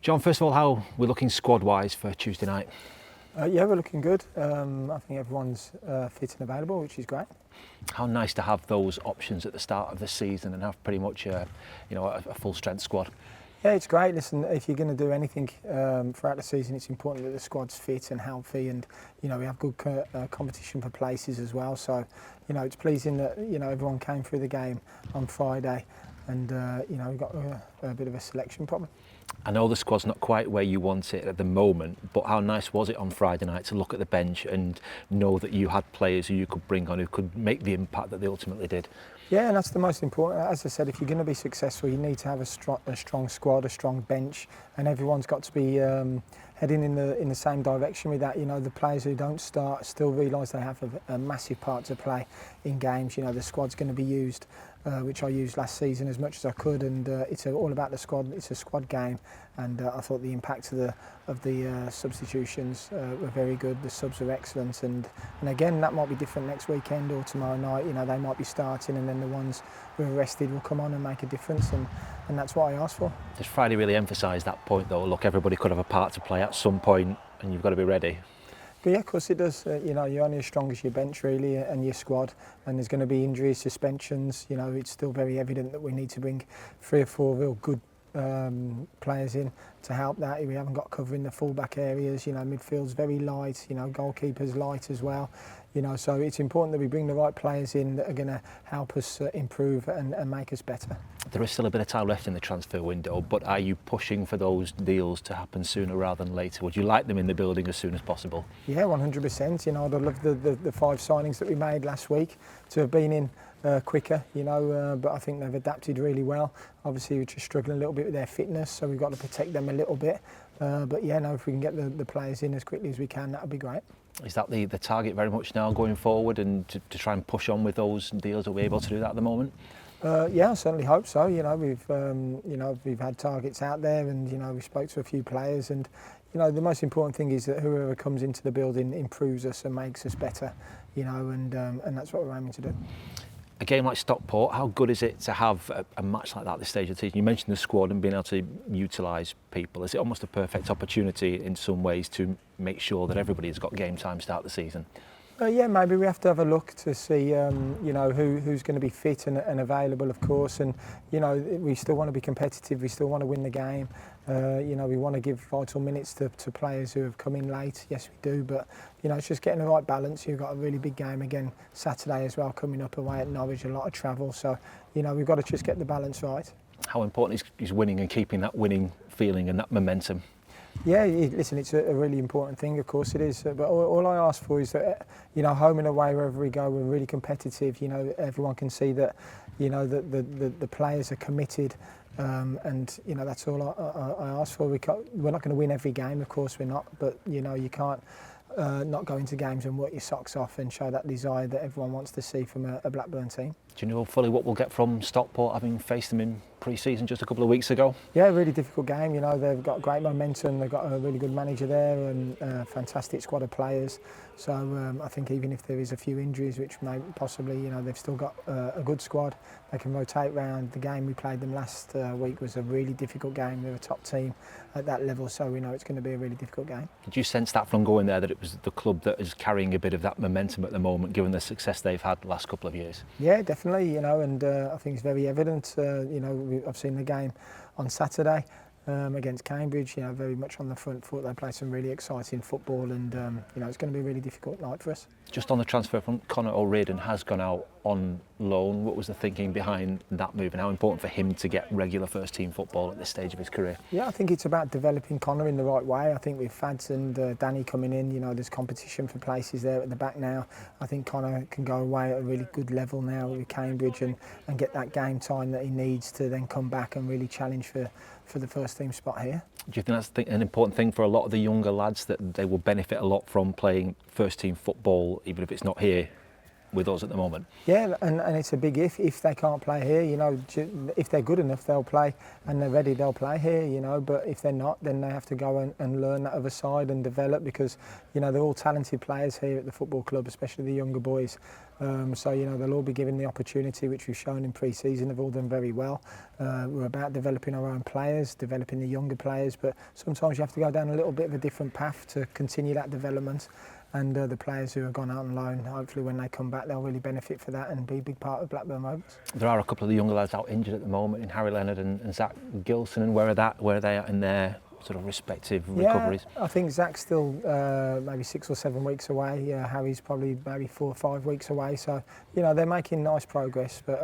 John, first of all, how we're looking squad-wise for Tuesday night? Yeah, we're looking good. I think everyone's fit and available, which is great. How nice to have those options at the start of the season and have pretty much a full-strength squad. Yeah, it's great. Listen, if you're going to do anything throughout the season, it's important that the squad's fit and healthy, and we have good competition for places as well. So, it's pleasing that everyone came through the game on Friday, and we've got a bit of a selection problem. I know the squad's not quite where you want it at the moment, but how nice was it on Friday night to look at the bench and know that you had players who you could bring on who could make the impact that they ultimately did? Yeah, and that's the most important. As I said, if you're going to be successful, you need to have a strong squad, a strong bench, and everyone's got to be heading in the same direction with that. The players who don't start still realise they have a massive part to play in games. The squad's going to be used, which I used last season as much as I could, and it's all about the squad. It's a squad game, and I thought the impact of the substitutions were very good. The subs were excellent, and again, that might be different next weekend or tomorrow night. They might be starting, and then the ones who are rested will come on and make a difference, and that's what I asked for. Does Friday really emphasise that point though? Look, everybody could have a part to play at some point, and you've got to be ready. But yeah, of course it does. You're only as strong as your bench really and your squad, and there's going to be injuries, suspensions. It's still very evident that we need to bring 3 or 4 real good players in to help that. We haven't got cover in the full-back areas. Midfield's very light. Goalkeeper's light as well. So it's important that we bring the right players in that are going to help us improve and make us better. There is still a bit of time left in the transfer window, but are you pushing for those deals to happen sooner rather than later? Would you like them in the building as soon as possible? Yeah, 100%. I'd have loved the 5 signings that we made last week to have been in quicker, but I think they've adapted really well. Obviously, we're just struggling a little bit with their fitness, so we've got to protect them a little bit. But yeah, if we can get the players in as quickly as we can, that would be great. Is that the target very much now going forward, and to try and push on with those deals? Are we able to do that at the moment? Yeah, I certainly hope so. We've had targets out there, and we spoke to a few players, and the most important thing is that whoever comes into the building improves us and makes us better, and that's what we're aiming to do. A game like Stockport, how good is it to have a match like that at this stage of the season? You mentioned the squad and being able to utilise people. Is it almost a perfect opportunity in some ways to make sure that everybody's got game time start the season? Yeah, maybe we have to have a look to see, who's going to be fit and available, of course. And, we still want to be competitive. We still want to win the game. We want to give vital minutes to players who have come in late. Yes, we do. But, it's just getting the right balance. You've got a really big game again Saturday as well, coming up away at Norwich, a lot of travel. So, we've got to just get the balance right. How important is winning and keeping that winning feeling and that momentum? Yeah, listen, it's a really important thing, of course it is. But all I ask for is that, home and away, wherever we go, we're really competitive. Everyone can see that, the players are committed. And, that's all I ask for. We're not going to win every game, of course we're not. But, you can't not go into games and work your socks off and show that desire that everyone wants to see from a Blackburn team. Do you know fully what we'll get from Stockport, having faced them in pre-season just a couple of weeks ago? Yeah, really difficult game. They've got great momentum. They've got a really good manager there and a fantastic squad of players. So I think even if there is a few injuries, which may possibly, they've still got a good squad. They can rotate round. The game we played them last week was a really difficult game. They're a top team at that level, so we know it's going to be a really difficult game. Did you sense that from going there, that it was the club that is carrying a bit of that momentum at the moment, given the success they've had the last couple of years? Yeah, definitely. And I think it's very evident. I've seen the game on Saturday against Cambridge. Very much on the front foot. They play some really exciting football, and it's going to be a really difficult night for us. Just on the transfer front, Conor O'Riordan has gone out on loan. What was the thinking behind that move, and how important for him to get regular first team football at this stage of his career? Yeah, I think it's about developing Conor in the right way. I think with Fads and Danny coming in, there's competition for places there at the back now. I think Conor can go away at a really good level now with Cambridge and get that game time that he needs to then come back and really challenge for the first team spot here. Do you think that's an important thing for a lot of the younger lads, that they will benefit a lot from playing first team football, even if it's not here? with us at the moment. Yeah, and it's a big if they can't play here, you know, if they're good enough, they'll play, and they're ready, they'll play here, you know, but if they're not, then they have to go and learn that other side and develop, because, you know, they're all talented players here at the football club, especially the younger boys. So, you know, they'll all be given the opportunity, which we've shown in pre-season. They've all done very well. We're about developing our own players, developing the younger players, but sometimes you have to go down a little bit of a different path to continue that development. And the players who have gone out on loan, hopefully when they come back, they'll really benefit for that and be a big part of Blackburn Rovers. There are a couple of the younger lads out injured at the moment, in Harry Leonard and Zach Gilson, and where are they at in their sort of respective recoveries? I think Zach's still maybe 6 or 7 weeks away. Harry's probably maybe 4 or 5 weeks away. So, you know, they're making nice progress, but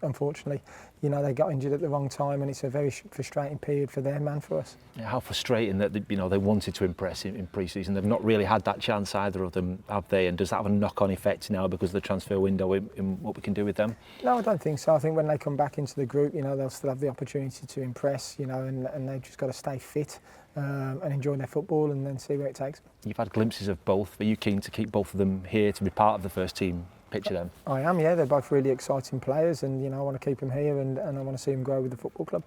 unfortunately, you know, they got injured at the wrong time, and it's a very frustrating period for them and for us. Yeah, how frustrating that you know, they wanted to impress in pre-season. They've not really had that chance, either of them, have they? And does that have a knock-on effect now because of the transfer window in what we can do with them? No, I don't think so. I think when they come back into the group, you know, they'll still have the opportunity to impress, you know, and they've just got to stay fit and enjoy their football, and then see where it takes them. You've had glimpses of both. Are you keen to keep both of them here to be part of the first team picture then? I am, yeah. They're both really exciting players, and, you know, I want to keep them here, and I want to see them grow with the football club.